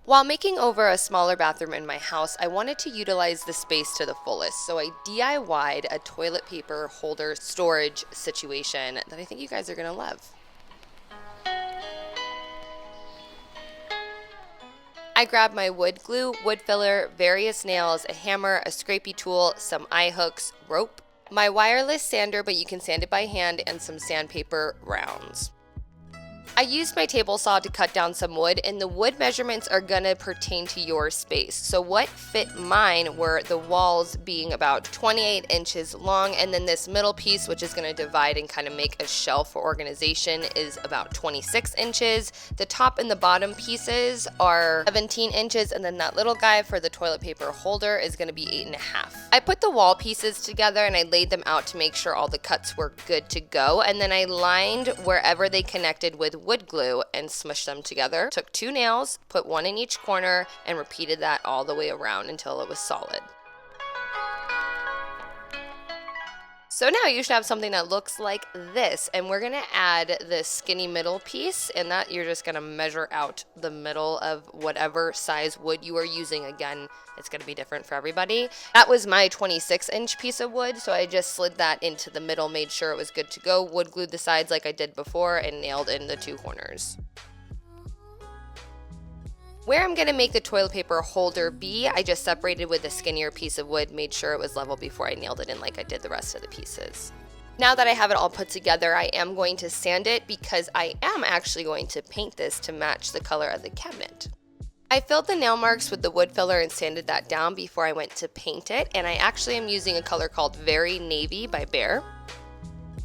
While making over a smaller bathroom in my house, I wanted to utilize the space to the fullest, so I DIY'd a toilet paper holder storage situation that I think you guys are gonna love. I grabbed my wood glue, wood filler, various nails, a hammer, a scrapey tool, some eye hooks, rope, my wireless sander, but you can sand it by hand, and some sandpaper rounds. I used my table saw to cut down some wood, and the wood measurements are gonna pertain to your space. So what fit mine were the walls being about 28 inches long, and then this middle piece, which is gonna divide and kind of make a shelf for organization, is about 26 inches. The top and the bottom pieces are 17 inches, and then that little guy for the toilet paper holder is gonna be 8.5. I put the wall pieces together and I laid them out to make sure all the cuts were good to go, and then I lined wherever they connected with wood glue and smushed them together. Took 2 nails, put 1 in each corner, and repeated that all the way around until it was solid. So now you should have something that looks like this, and we're gonna add this skinny middle piece, and that you're just gonna measure out the middle of whatever size wood you are using. Again, it's gonna be different for everybody. That was my 26-inch piece of wood, so I just slid that into the middle, made sure it was good to go, wood glued the sides like I did before, and nailed in the 2 corners. Where I'm gonna make the toilet paper holder be, I just separated with a skinnier piece of wood, made sure it was level before I nailed it in like I did the rest of the pieces. Now that I have it all put together, I am going to sand it because I am actually going to paint this to match the color of the cabinet. I filled the nail marks with the wood filler and sanded that down before I went to paint it, and I actually am using a color called Very Navy by Behr.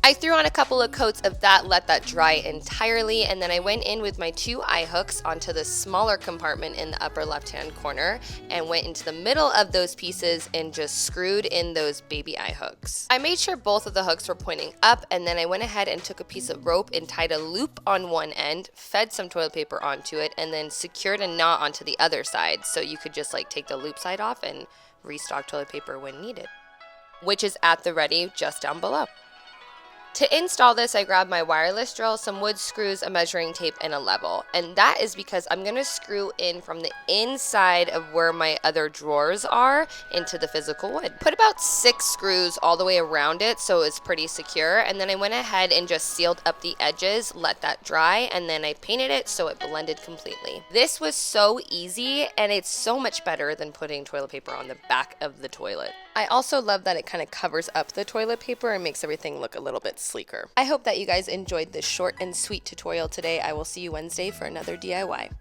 I threw on a couple of coats of that, let that dry entirely, and then I went in with my 2 eye hooks onto the smaller compartment in the upper left-hand corner and went into the middle of those pieces and just screwed in those baby eye hooks. I made sure both of the hooks were pointing up, and then I went ahead and took a piece of rope and tied a loop on one end, fed some toilet paper onto it, and then secured a knot onto the other side so you could just like take the loop side off and restock toilet paper when needed, which is at the ready just down below. To install this, I grabbed my wireless drill, some wood screws, a measuring tape, and a level. And that is because I'm gonna screw in from the inside of where my other drawers are into the physical wood. Put about 6 screws all the way around it so it's pretty secure. And then I went ahead and just sealed up the edges, let that dry, and then I painted it so it blended completely. This was so easy, and it's so much better than putting toilet paper on the back of the toilet. I also love that it kind of covers up the toilet paper and makes everything look a little bit sleeker. I hope that you guys enjoyed this short and sweet tutorial today. I will see you Wednesday for another DIY.